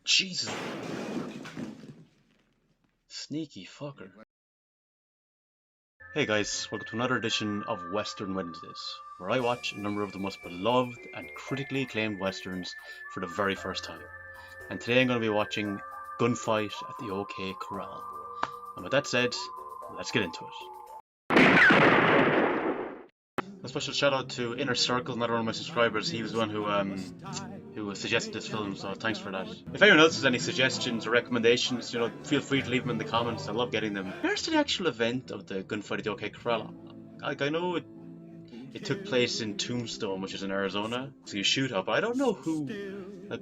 Jesus. Sneaky fucker. Hey guys, welcome to another edition of Western Wednesdays, where I watch a number of the most beloved and critically acclaimed westerns for the very first time. And today I'm going to be watching Gunfight at the O.K. Corral. And with that said, let's get into it. A special shout out to Inner Circle, another one of my subscribers. He was the one who suggested this film, so thanks for that. If anyone else has any suggestions or recommendations, feel free to leave them in the comments. I love getting them. Where's the actual event of the Gunfight at the O.K. Corral? I know it took place in Tombstone, which is in Arizona, so you shoot up. I don't know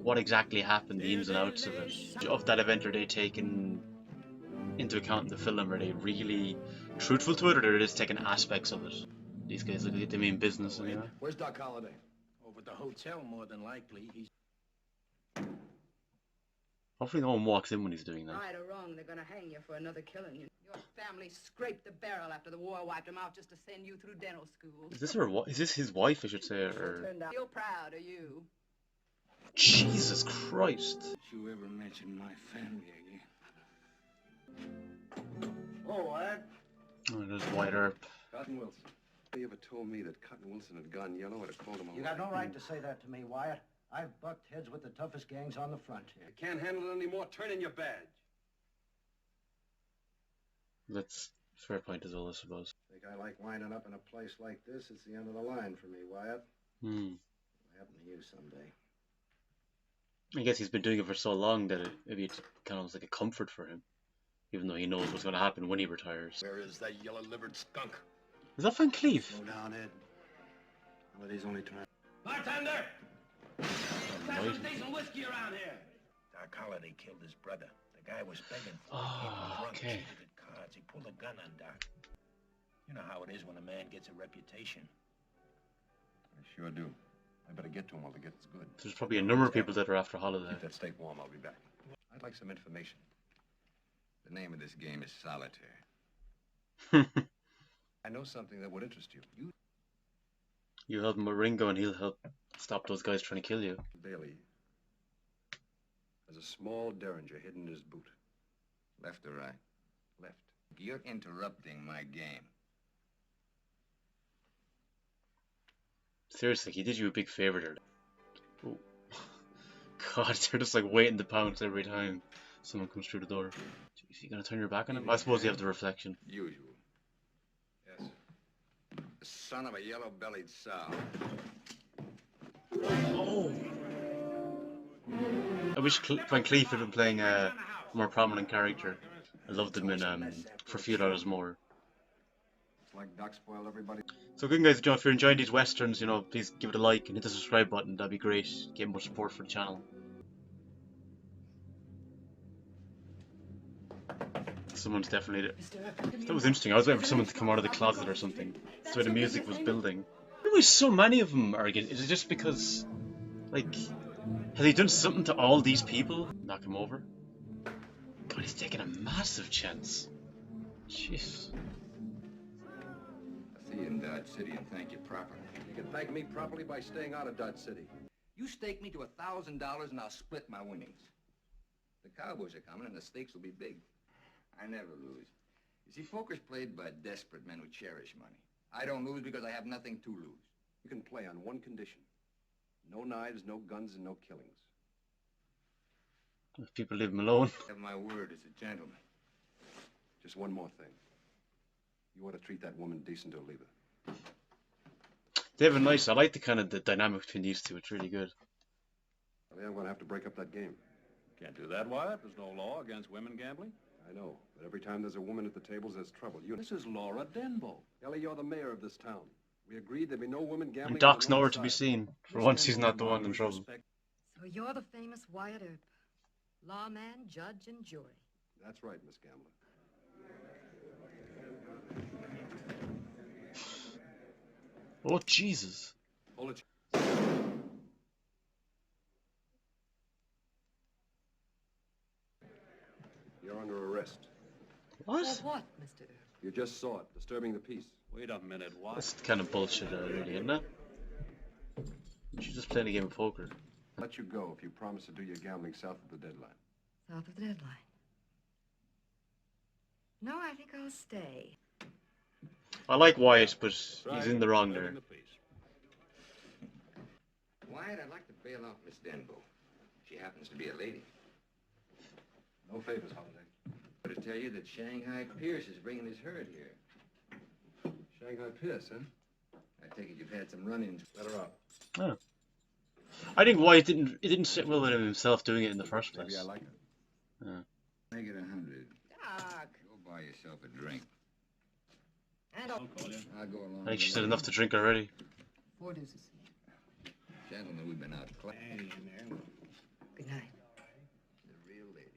what exactly happened, the ins and outs of it. Of that event, are they taken into account in the film? Are they really truthful to it, or are they just taking aspects of it? These guys look like they mean business anyway. Where's Doc Holliday? Over at the hotel, more than likely. He's... Hopefully no one walks in when he's doing that. Right or wrong, they're gonna hang you for another killing. Your family scraped the barrel after the war wiped them out just to send you through dental school. Is this his wife, I should say, or... Feel proud of you. Jesus Christ. Did you ever mention my family again? Oh, what? Oh, there's White Earp. Cotton Wilson. You ever told me that Cotton Wilson had gone yellow? I'd have called him a You got no right to say that to me, Wyatt. I've bucked heads with the toughest gangs on the frontier. I can't handle it anymore. Turn in your badge. That's a fair point as well, I suppose. Think I like winding up in a place like this? It's the end of the line for me, Wyatt. It'll happen to you someday. I guess he's been doing it for so long that maybe it's kind of like a comfort for him, even though he knows what's going to happen when he retires. Where is that yellow-livered skunk? Is that Van Cleef? Slow down, Ed. Holiday's only trying. Bartender! Got some decent whiskey around here. Doc Holliday killed his brother. The guy was begging for it. Came from drunk, Okay. cheated at cards. He pulled a gun on Doc. You know how it is when a man gets a reputation. I sure do. I better get to him while the getting's good. There's probably a number of people that are after Holiday. Keep that steak warm. I'll be back. I'd like some information. The name of this game is solitaire. I know something that would interest you. You help him with Ringo and he'll help stop those guys trying to kill you. Bailey has a small derringer hidden in his boot. Left or right? Left. You're interrupting my game. Seriously, he did you a big favor there. Oh. God, they're just like waiting to pounce every time someone comes through the door. Jeez, you gonna turn your back on him? I suppose you have the reflection. Usual. Yes. The son of a yellow-bellied sow. Oh! I wish Van Cleef had been playing a more prominent character. I loved him in For $4 More. It's like Doc spoiled everybody. So good guys, if you're enjoying these westerns, please give it a like and hit the subscribe button. That'd be great. Get more support for the channel. Someone's definitely... That was interesting. I was waiting for someone to come out of the closet or something. That's the way the music was building. Why so many of them are again? Is it just because, has he done something to all these people? Knock him over? God, he's taking a massive chance. Jeez. I'll see you in Dodge City and thank you properly. You can thank me properly by staying out of Dodge City. You stake me to $1,000 and I'll split my winnings. The Cowboys are coming and the stakes will be big. I never lose. You see, poker's played by desperate men who cherish money. I don't lose because I have nothing to lose. You can play on one condition. No knives, no guns, and no killings. If people leave him alone. I have my word as a gentleman. Just one more thing. You ought to treat that woman decent or leave her. They have a nice... I like the dynamic between these two. It's really good. I think I'm going to have to break up that game. Can't do that, Wyatt. There's no law against women gambling. I know, but every time there's a woman at the tables, there's trouble. This is Laura Denbo. Ellie, you're the mayor of this town. We agreed there'd be no women gambling. And Doc's on the nowhere to be side. seen. For once, he's not the one in trouble. So you're the famous Wyatt Earp. Lawman, judge, and jury. That's right, Miss Gambler. Oh, Jesus. Hold it. You're under arrest. What? For what, Mr. Earp? You just saw it, disturbing the peace. Wait a minute, what? That's kind of bullshit, really, isn't it? She's just playing a game of poker. Let you go if you promise to do your gambling south of the deadline. South of the deadline. No, I think I'll stay. I like Wyatt, but he's in the wrong there. Wyatt, I'd like to bail out Miss Denbo. She happens to be a lady. No favors, Holiday. But to tell you that Shanghai Pierce is bringing his herd here. Shanghai Pierce, huh? I take it you've had some run-ins. Let her out. Oh. I think Wyatt didn't sit well with him himself doing it in the first place. Maybe I like it. Make it 100. Doc. Go buy yourself a drink. And I'll go along. I think she with said you. enough to drink already. 4 deuces. Gentlemen, we've been out class. Good night. The real lady.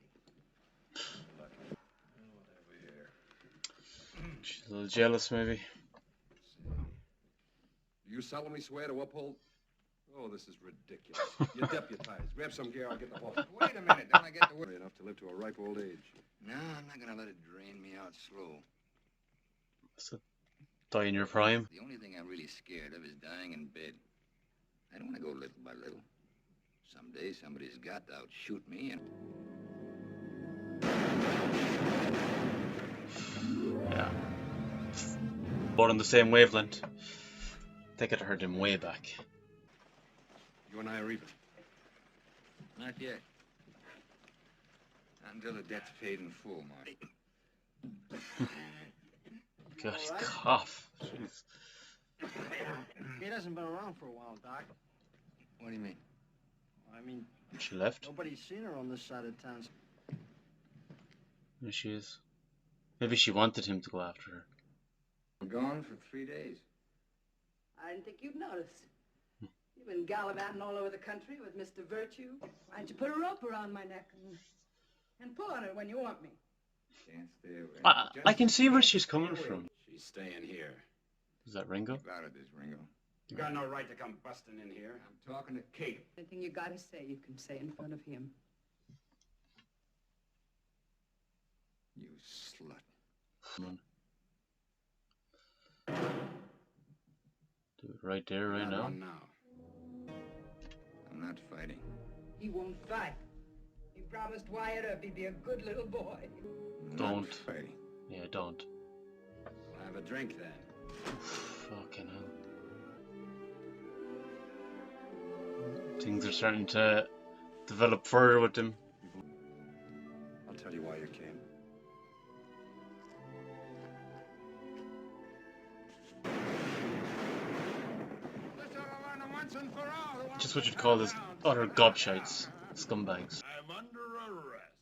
She's a little jealous, maybe. Do you solemnly swear to uphold? Oh, this is ridiculous. You're deputized. Grab some gear, I'll get the horse. Wait a minute, don't I get the word? Enough to live to a ripe old age. No, I'm not gonna let it drain me out slow. So, die in your prime. The only thing I'm really scared of is dying in bed. I don't want to go little by little. Someday somebody's got to outshoot me and... Yeah. Both on the same wavelength. They could have heard him way back. You and I are even. Not yet. Not until the debt's paid in full, Marty. God, his cough. Jeez. Kate hasn't been around for a while, Doc. What do you mean? I mean, She left? nobody's seen her on this side of town. There she is. Maybe she wanted him to go after her. I'm gone for 3 days. I didn't think you'd notice. You've been gallivanting all over the country with Mr. Virtue. Why don't you put a rope around my neck and pull on it when you want me? Can't stay away. I can see where she's coming from. She's staying here. Is that Ringo? Keep out of this, Ringo. You got no right to come busting in here. I'm talking to Kate. Anything you gotta say, you can say in front of him. You slut. Come on. Do it right there, right now. One now. I'm not fighting. He won't fight. He promised Wyatt up he'd be a good little boy. I'm Don't. Not fighting. Yeah, don't. We'll have a drink then. Fucking hell. Things are starting to develop further with them. I'll tell you why you came. Just what you'd call this utter gobshites. Scumbags. I'm under arrest.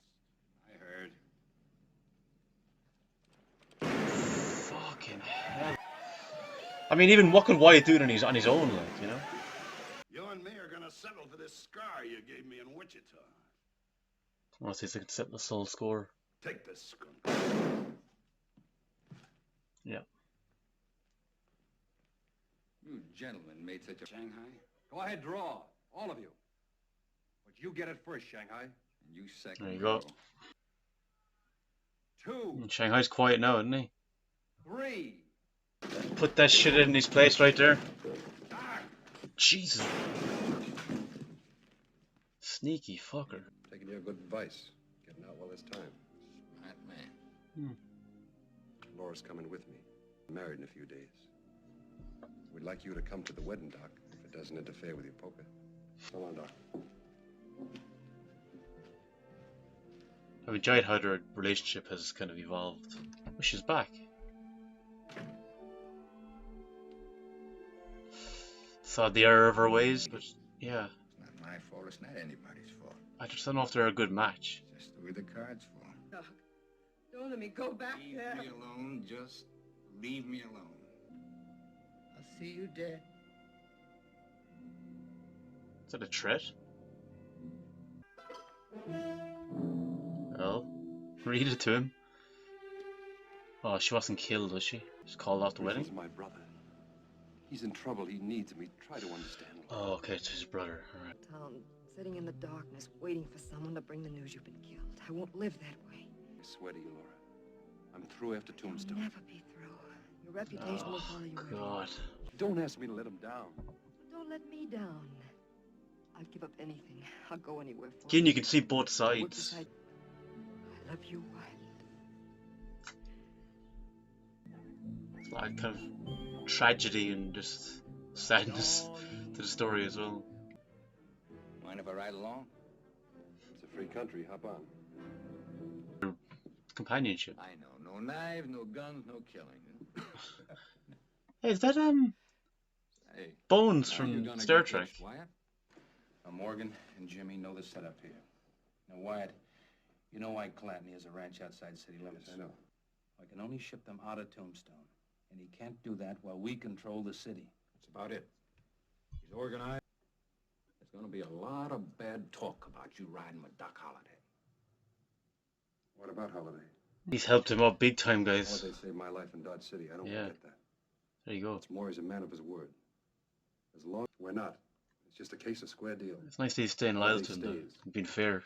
I heard. Fucking hell. I mean, even what could Wyatt do on his own, like, you know? You and me are gonna settle for this scar you gave me in Wichita. Unless he's like setting the sole score. Take this skunk. Yeah. You gentlemen made such a... Shanghai? Go ahead, draw. All of you. But you get it first, Shanghai. And you second. There you go. Ringo. 2, Shanghai's quiet now, isn't he? 3. Put that shit in his place right there. Jesus. Sneaky fucker. Taking your good advice. Getting out while there's time. Smart man. Laura's coming with me. Married in a few days. We'd like you to come to the wedding, Doc, if it doesn't interfere with your poker. So long, Doc. I've enjoyed how their relationship has kind of evolved. Oh, she's back. Saw the error of her ways, but yeah. It's not my fault. It's not anybody's fault. I just don't know if they're a good match. Just the way the cards fall. Doc, don't let me go back Leave there. me alone. Just leave me alone. I'll see you dead. Is that a threat? Well, read it to him. Oh, she wasn't killed, was she? Just called off the wedding? He's my brother. He's in trouble. He needs me. Try to understand. Oh, okay, it's his brother. Alright. Tom, sitting in the darkness, waiting for someone to bring the news you've been killed. I won't live that way. I swear to you, Laura. I'm through after Tombstone. You'll never be through. Your reputation will follow you everywhere. God. Don't ask me to let him down. Don't let me down. I I'd give up anything. I'll go anywhere for Again, you. you can see both Work sides. beside... I love you, Wyatt. It's like kind of tragedy and just sadness to the story as well. Mind if I ride along? It's a free country. Hop on. Companionship. I know. No knives, no guns, no killing. Hey, is that Hey, Bones now you're from gonna Star get Trek? hitched, Wyatt. Now, Morgan and Jimmy know the setup here. Now, Wyatt, you know why Clatney has a ranch outside city limits? Yes, I know. I can only ship them out of Tombstone, and he can't do that while we control the city. That's about it. He's organized. There's gonna be a lot of bad talk about you riding with Doc Holliday. What about Holiday? He's helped him out big time, guys. Holiday saved my life in Dodge City. I don't Yeah. forget that. There you go. It's more he's a man of his word. As long as we're not, it's just a case of square deal. It's nice that he's staying loyal Holiday to him, though. stays. Being fair.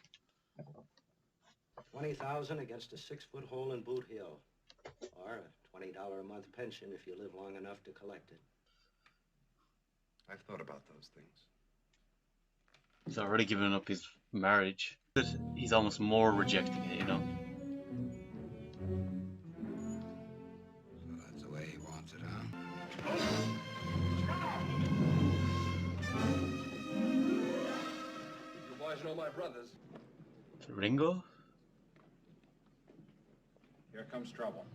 20,000 against a 6-foot hole in Boot Hill, or a $20 a month pension if you live long enough to collect it. I've thought about those things. He's already given up his marriage. But he's almost more rejecting it, you know. So that's the way he wants it, huh? You boys know my brothers. Ringo? Here comes trouble.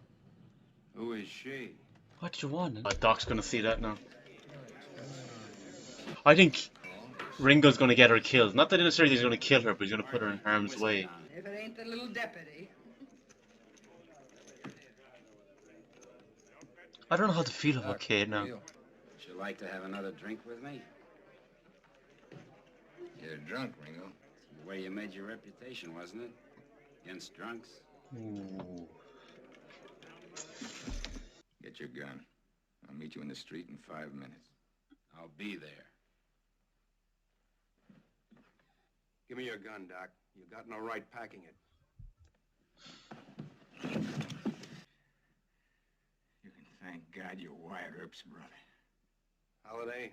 Who is she? What do you want? Doc's gonna see that now. I think Ringo's gonna get her killed. Not that necessarily he's gonna kill her, but he's gonna put her in harm's way. If it ain't the little deputy. I don't know how to feel about Kate now. Would you like to have another drink with me? You're drunk, Ringo. The way you made your reputation, wasn't it? Against drunks? Ooh. Get your gun. I'll meet you in the street in 5 minutes. I'll be there. Give me your gun, Doc. You got no right packing it. You can thank God you're Wyatt Earp's brother. Holiday,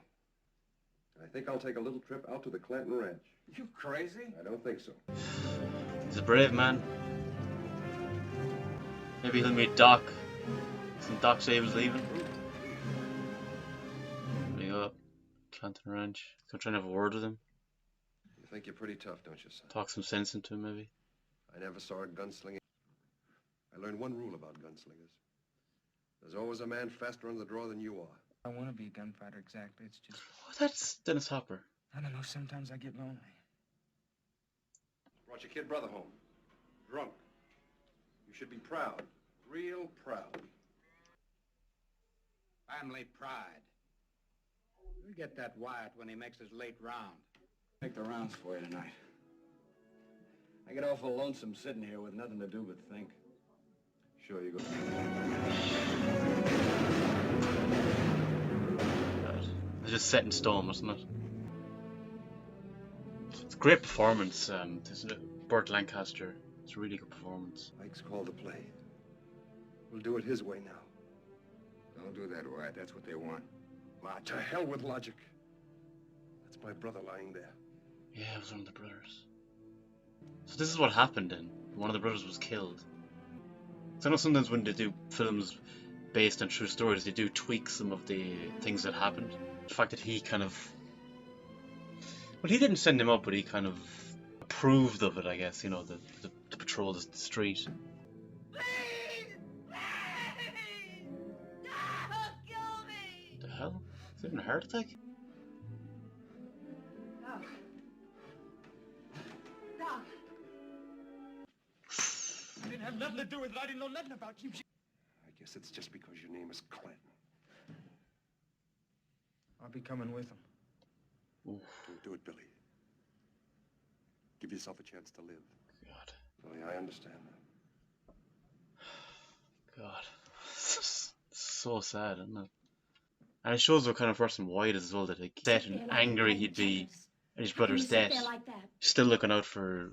I think I'll take a little trip out to the Clanton Ranch. You crazy? I don't think so. He's a brave man. Maybe he'll meet Doc. Since Doc Sable's leaving. There you go. Clanton Ranch. Gonna try and have a word with him. You think you're pretty tough, don't you, son? Talk some sense into him, maybe. I never saw a gunslinger. I learned one rule about gunslingers. There's always a man faster on the draw than you are. I want to be a gunfighter exactly. It's just... Oh, that's Dennis Hopper. I don't know, sometimes I get lonely. Brought your kid brother home. Drunk. You should be proud. Real proud. Family pride. We'll get that Wyatt when he makes his late round. Make the rounds for you tonight. I get awful lonesome sitting here with nothing to do but think. Sure, you go. It's just set in stone, wasn't it? It's a great performance, isn't it? Burt Lancaster. It's a really good performance. Mike's called to play. We'll do it his way now. Don't do that, Wyatt. That's what they want. To hell with logic. That's my brother lying there. Yeah, it was one of the brothers. So this is what happened then. One of the brothers was killed. So I know sometimes when they do films based on true stories, they do tweak some of the things that happened. The fact that he kind of... Well, he didn't send him up, but he kind of approved of it, I guess, you know, to patrol the street. The hell? Is it even a heart attack? Doc. Doc. I didn't have nothing to do with it. I didn't know nothing about you. I guess it's just because your name is Clanton. I'll be coming with him. Don't do it, Billy. Give yourself a chance to live. God. Billy, I understand that. God. So sad, isn't it? And it shows what kind of person Wyatt is as well, that like, upset and angry he'd be at his brother's death. Still looking out for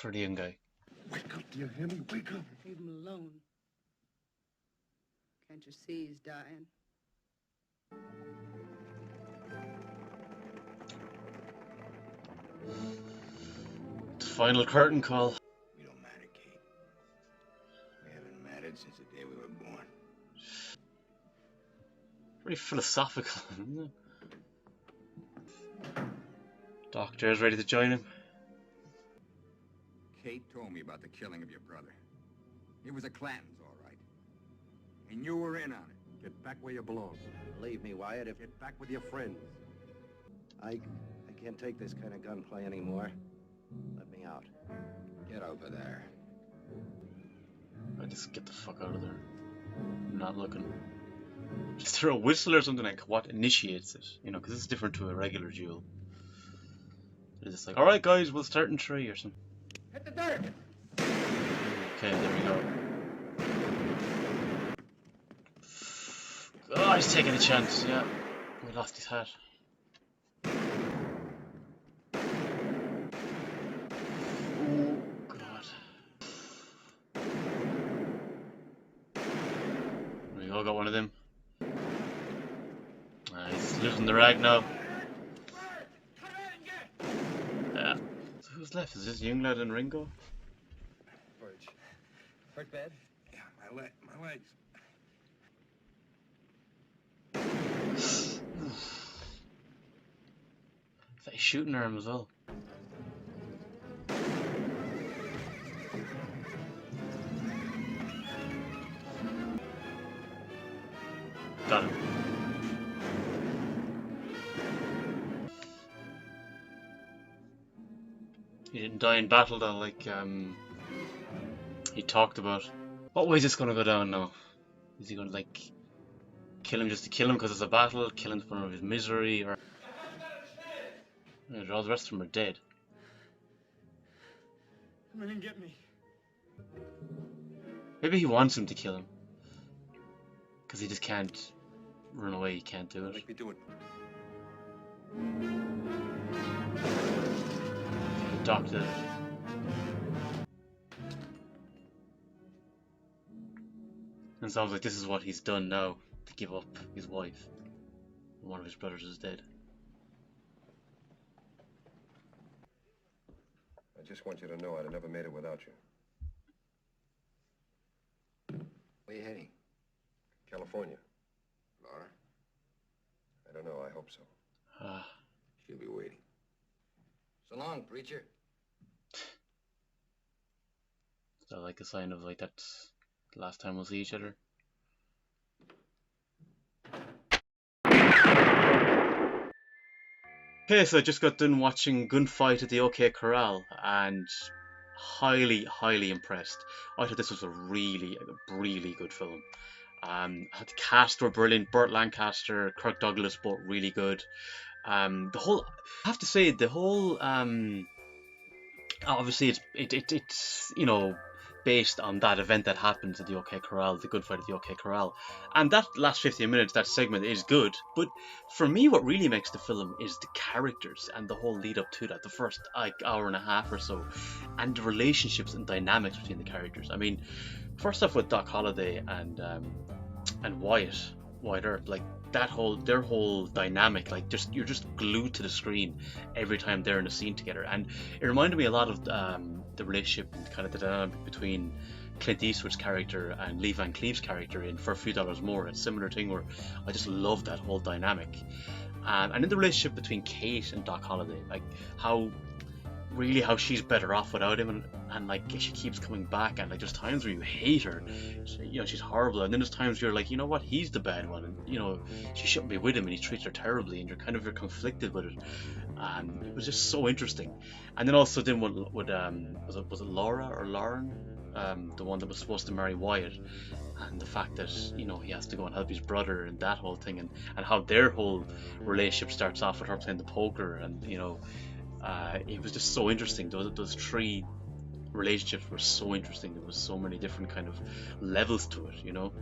the young guy. Wake up, do you hear me? Wake up. Leave him alone. Can't you see he's dying? The final curtain call. We don't matter, Kate. We haven't mattered since the day we were born. Very philosophical, isn't it? Doctor's ready to join him. Kate told me about the killing of your brother. It was a Clanton's, all right. And you were in on it. Get back where you belong. Believe me, Wyatt, if Get back with your friends. I can't take this kind of gunplay anymore. Let me out. Get over there. I just get the fuck out of there. I'm not looking. Just throw a whistle or something like what initiates it, you know, because it's different to a regular duel. It's just like, alright guys, we'll start in 3 or something. Hit the dirt! Okay, there we go. Oh, he's taking a chance, yeah. We lost his hat. Oh, God. There we go, got one of them. He's losing the rag now. Yeah. So who's left? Is this young lad and Ringo? Birch. Hurt bad? Yeah, my legs. He's shooting at him as well. Got him. He didn't die in battle though, like he talked about. What way is this gonna go down now? Is he gonna like kill him just to kill him because it's a battle, kill him for his misery, or all the rest of them are dead? Come in and get me. Maybe he wants him to kill him because he just can't run away. He can't do it. Make me do it. Doc did it. And it sounds like this is what he's done now to give up his wife. One of his brothers is dead. I just want you to know I'd have never made it without you. Where you heading? California. Laura? I don't know. I hope so. She'll be waiting. So long, preacher. Is that like a sign of like that's the last time we'll see each other? Okay, so I just got done watching Gunfight at the OK Corral and highly impressed. I thought this was a really good film. The cast were brilliant. Burt Lancaster, Kirk Douglas, both really good. The whole, I have to say, the whole obviously it's you know, based on that event that happens at the OK Corral, the Gunfight at the OK Corral, and that last 15 minutes, that segment is good. But for me, what really makes the film is the characters and the whole lead up to that, the first like hour and a half or so, and the relationships and dynamics between the characters. I mean, first off with Doc Holliday and Wyatt Earp, like their whole dynamic, like you're just glued to the screen every time they're in a scene together. And it reminded me a lot of the relationship and kind of the dynamic between Clint Eastwood's character and Lee Van Cleef's character in For a Few Dollars More. It's a similar thing where I just love that whole dynamic. And in the relationship between Kate and Doc Holliday, like how she's better off without him, and like she keeps coming back, and like there's times where you hate her, you know, she's horrible, and then there's times where you're like, you know what, he's the bad one, and you know, she shouldn't be with him and he treats her terribly, and you're conflicted with it. And it was just so interesting. And then also then with was it Laura or Lauren, the one that was supposed to marry Wyatt, and the fact that, you know, he has to go and help his brother and that whole thing, and how their whole relationship starts off with her playing the poker, and you know, it was just so interesting. Those three relationships were so interesting. There was so many different kind of levels to it, you know.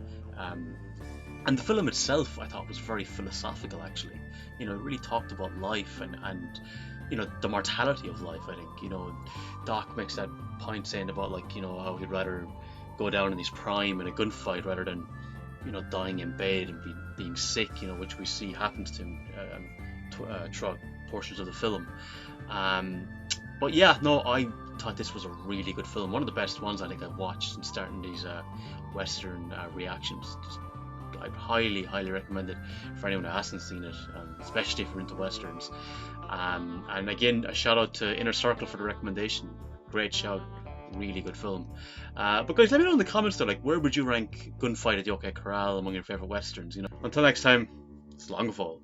And the film itself, I thought, was very philosophical, actually. You know, it really talked about life and you know, the mortality of life, I think. You know, Doc makes that point saying about, like, you know, how he'd rather go down in his prime in a gunfight rather than, you know, dying in bed and being sick, you know, which we see happens to him throughout portions of the film. But yeah, no, I thought this was a really good film. One of the best ones I think I've watched since starting these Western reactions. I'd highly recommend it for anyone who hasn't seen it, especially if you're into Westerns. And again, a shout out to Inner Circle for the recommendation. Great shout, really good film. But guys, let me know in the comments though, like, where would you rank Gunfight at the OK Corral among your favourite Westerns? You know, until next time, it's long fall.